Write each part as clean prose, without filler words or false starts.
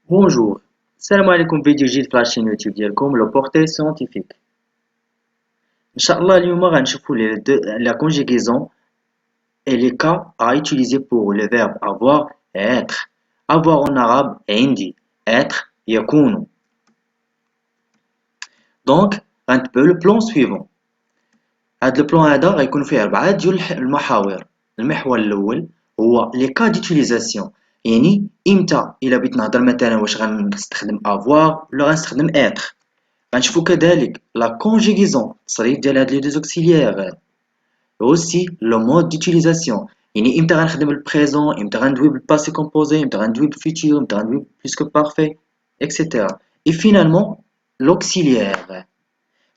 Bonjour, salam alaikum فيديو جديد في لاشين يوتيوب ديالكم لو بورتي سيونتيفيك. ان شاء الله اليوم غنشوفوا la conjugaison et les cas à utiliser pour le verbe avoir et être. Avoir en arabe عندي, être يكون. Donc غنتبعوا le plan suivant. هاد البلان هذا غيكون فيه 4 ديال المحاور. المحور الاول هو لي كا ديوتيليزاسيون، يعني امتى الا بغيت نهضر مثلا واش غنستخدم افوار ولا غنستخدم اتر. غنشوفو كذلك لا كونجيغيزون، التصريف ديال هاد لي دو اوكسيليير، اوسي لو مود ديوتيليزاسيون، يعني امتى غنخدم البريزون، امتى غندوي بالباسي كومبوزي، امتى غندوي بالفيتور، امتى غندوي بلوسكو بارفي اكسيتيرا. اي فينالمون لوكسيليير،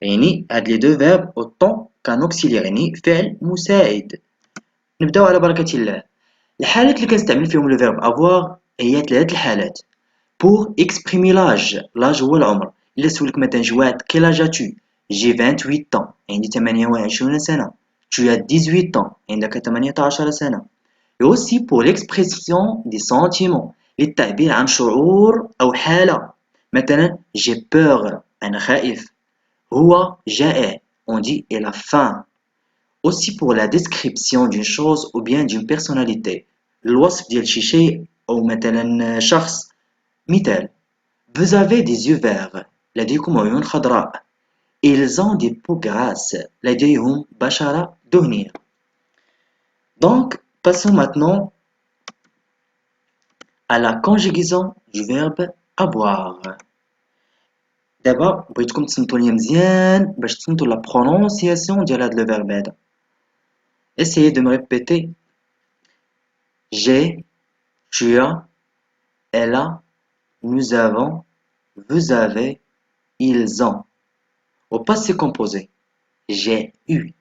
يعني هاد لي دو فيرب اوطون كان اوكسيليير، يعني فعل مساعد. نبداو على بركة الله. الحالات اللي كنستعمل فيهم لو فيرب افوار هي 3 الحالات. بور اكسبريمي لاج هو العمر. الا سولك مثلا شي واحد كيل اج تو، جي 28 طون، عندي 28 سنة. tu as 18 ans، عندك 18 سنة. et aussi pour l'expression des sentiments، للتعبير عن شعور أو حالة. مثلا j'ai peur، أنا خائف. هو جائع، on dit il a faim. Aussi pour la description d'une chose ou bien d'une personnalité، الوصف ديال شي شيء أو مثلا شخص. مثال vous avez des yeux verts، لديكم عيون خضراء. ils ont des peaux grasses، لديهم بشرة دهنية. Donc passons maintenant à la conjugaison du verbe avoir. دابا بغيتكم تصنتوا لي مزيان باش تصنتوا la prononciation ديال هاد le verbe هذا. Essayez de me répéter. J'ai, tu as, elle a, nous avons, vous avez, ils ont. Au passé composé, j'ai eu,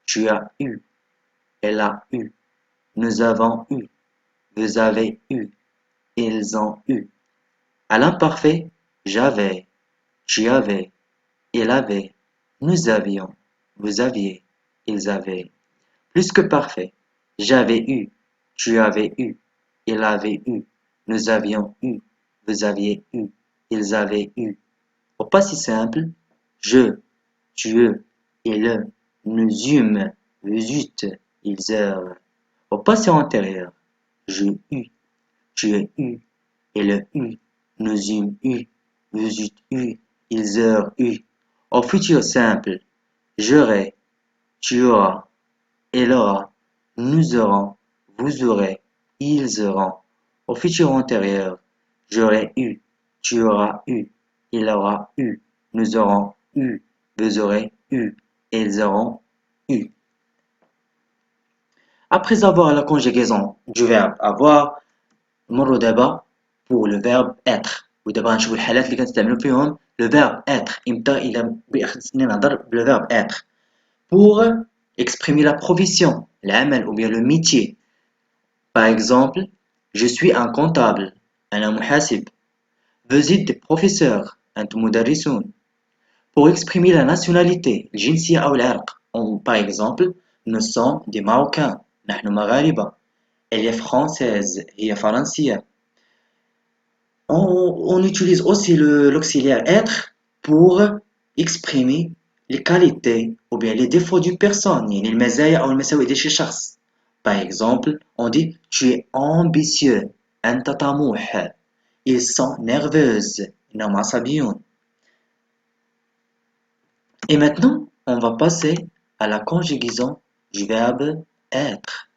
tu as eu, elle a eu, nous avons eu, vous avez eu, ils ont eu. À l'imparfait, j'avais, tu avais, il avait, nous avions, vous aviez, ils avaient. Plus que parfait, j'avais eu, tu avais eu, il avait eu, nous avions eu, vous aviez eu, ils avaient eu. Au passé simple, je, tu, il, nous eûmes, vous eûtes, ils eurent. Au passé antérieur, je eus, tu as eu, il a eu, nous eûmes eu, vous eûtes eu, ils eurent eu. Au futur simple, j'aurai, tu auras, elle aura, nous aurons, vous aurez, ils auront. Au futur antérieur, j'aurai eu, tu auras eu, il aura eu, nous aurons eu, vous aurez eu, ils auront eu. Après avoir la conjugaison du verbe avoir، نمروا دابا pour le verbe être. ودابا غنشوفوا الحالات اللي كنستعملوا فيهم le verbe être. امتى الا خصني نهضر بلو verbe être. Pour exprimer la profession، العمل ou bien le métier. Par exemple, je suis un comptable، أنا محاسب. Vous êtes des professeurs، أنتم مدرسون. Pour exprimer la nationalité، الجنسية أو العرق. Par exemple, nous sommes des Marocains، نحن مغاربة. Elle est française، هي فرنسية. On utilise aussi l'auxiliaire être pour exprimer les qualités ou bien les défauts d'une personne، يعني المزايا أو المساوئ ديال شي شخص. Par exemple, on dit tu es ambitieux، أنت طموح. Ils sont nerveuses، إنهم عصبيون. Et maintenant, on va passer à la conjugaison du verbe être.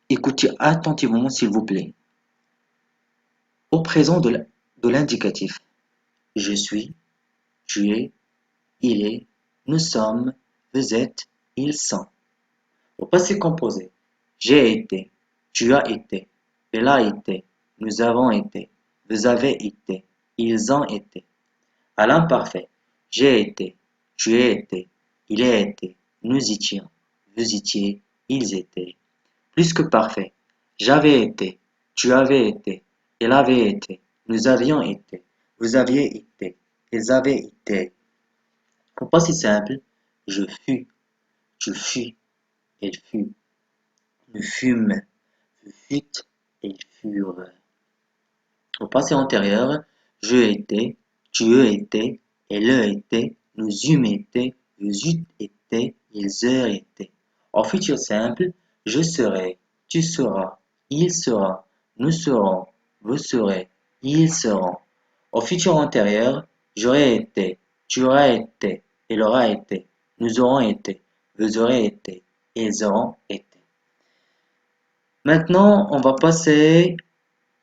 Écoutez attentivement s'il vous plaît. Au présent de l'indicatif, je suis, tu es, il est, nous sommes, vous êtes, ils sont. Au passé composé, j'ai été, tu as été, elle a été, nous avons été, vous avez été, ils ont été. À l'imparfait, j'ai été, tu as été, il a été, nous étions, vous étiez, ils étaient. Plus que parfait, j'avais été, tu avais été, il avait été, nous avions été, vous aviez été, ils avaient été. Pour pas si simple, je fus, tu fus, il fut, nous fûmes, vous fûtes, ils furent. Au passé antérieur, je étais, tu étais, elle était, nous eûmes été, vous eûtes été, ils auraient été. Au futur simple, je serai, tu seras, il sera, nous serons, vous serez, ils seront. Au futur antérieur, j'aurais été, tu auras été, elle aura été, nous aurons été, vous aurez été, ils auront été. Maintenant, on va passer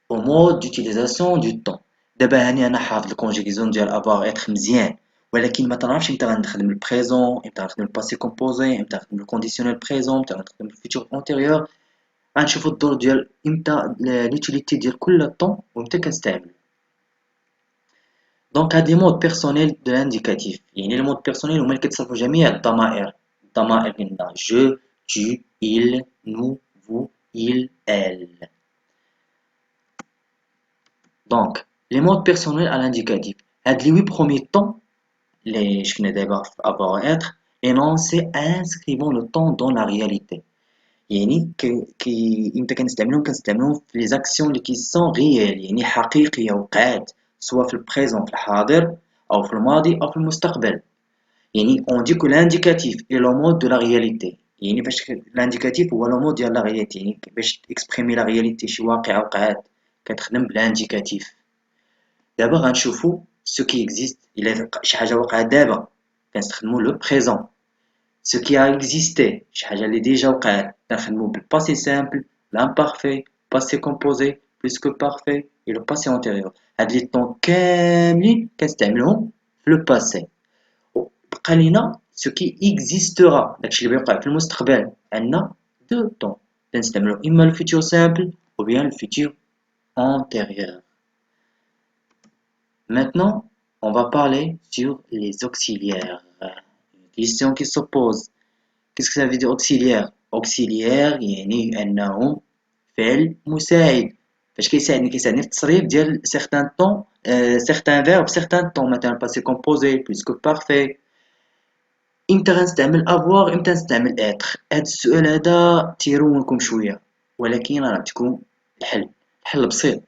au mode d'utilisation du temps. دابا هاني انا حافظ الكونجيغيزون ديال افوار اتر مزيان، ولكن ما تنعرفش امتى غنخدم البريزون، امتى غنخدم الباسي كومبوزي، امتى غنخدم الكونديسيونيل بريزون، امتى غنخدم الفيتور انتيريور. غنشوفو الدور ديال امتى لوتيليتي ديال كل طون وامتى كنستعملو. دونك هاد لي مود بيرسونيل دو لانديكاتيف، يعني لي مود بيرسونيل هما اللي كيتصرفو جميع الضمائر. الضمائر قلنا جو، tu, il, nous, vous, il, elle. Donc, les modes personnels à l'indicatif. Les 8 premiers temps, les je venais d'abord avoir être, énoncés inscrivant le temps dans la réalité. يعني امتى كنستعملوهم في les actions اللي sont réelles، يعني حقيقية وقعات سواء في البريزون في الحاضر أو في الماضي أو في المستقبل. يعني on dit que l'indicatif est le mode de la réalité. يعني باش l'indicatif هو le mode ديال la réalité، يعني باش exprimer la réalité شي واقعة وقعات كتخدم بالindicatif. دابا غنشوفو ce qui existe إلا شي حاجة وقعت دابا كنستخدمو لو présent. Ce qui a existé شي حاجة اللي ديجا وقعت كنخدمو بالباسي simple, l'imparfait, passé composé, plus que parfait et le passé antérieur. هاد لي طون كاملين كنستعملوهم في لو باسي. بقى لينا ce qui existera، داكشي اللي بيوقع في المستقبل. عندنا دو طون كنستعملو إما le futur simple ou bien le futur antérieur. Maintenant, on va parler sur les auxiliaires. Une question qui se pose. Qu'est-ce que ça veut dire auxiliaire? Auxiliaire يعني أنهم فعل مساعد. فاش كيساعدني في التصريف ديال certains temps certains verbes certains temps مثلا passé composé plus que parfait. امتى غنستعمل avoir امتى نستعمل être. هاد السؤال هذا تيرونكم شوية، ولكن راه غنعطيكم الحل بسيط.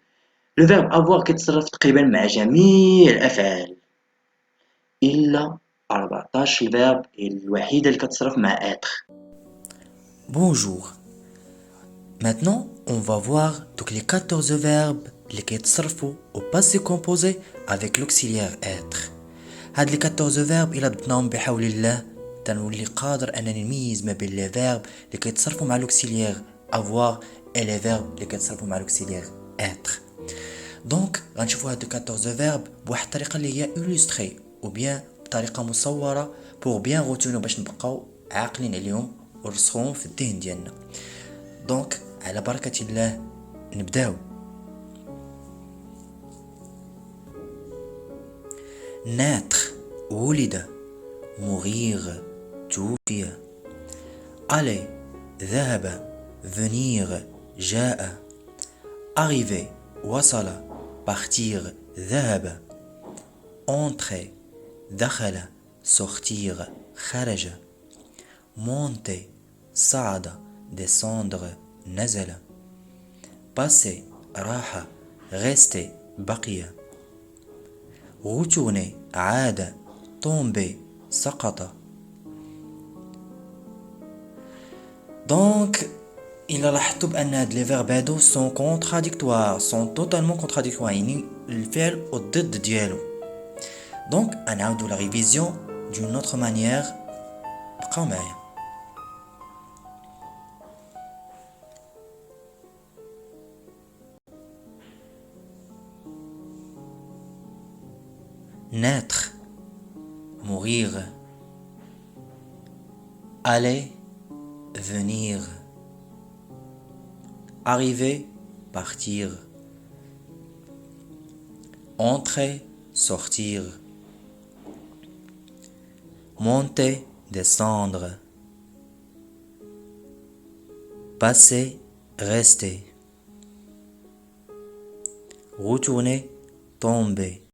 لو فيرب avoir كيتصرف تقريبا مع جميع الأفعال إلا 14 الفيرب الوحيدة اللي كتصرف مع être. Bonjour. Maintenant, on va voir donc les 14 verbes اللي كيتصرفوا au passé composé avec l'auxiliaire être. هاد les 14 verbes إلا بدناهم بحول الله تنولي قادر أنني نميز ما بين les verbes اللي كيتصرفوا مع l'auxiliaire avoir et les verbes اللي كيتصرفوا مع l'auxiliaire être. دونك غنشوفوا هاد 14 verbes بواحد الطريقة اللي هي illustrée ou bien بطريقة مصورة pour bien retenir باش نبقاو عاقلين عليهم ورسخوهم في الذهن ديالنا. دونك على بركة الله نبداو. naître ولد mourir توفي aller ذهب venir جاء arriver وصل partir ذهب entrer دخل sortir خرج monter صعد descendre نزل passer راح rester بقي retourner عاد tomber سقط. دونك إلا لاحظتوا بأن هاد لي فيرب هادو سون كونتراديكتوار سون توتالمون كونتراديكتوار، يعني الفعل والضد ديالو. دونك غنعاودو لا ريفيزيون دون اوتر مانيير، بقاو معايا. naître mourir aller venir arriver partir entrer sortir monter descendre passer rester retourner tomber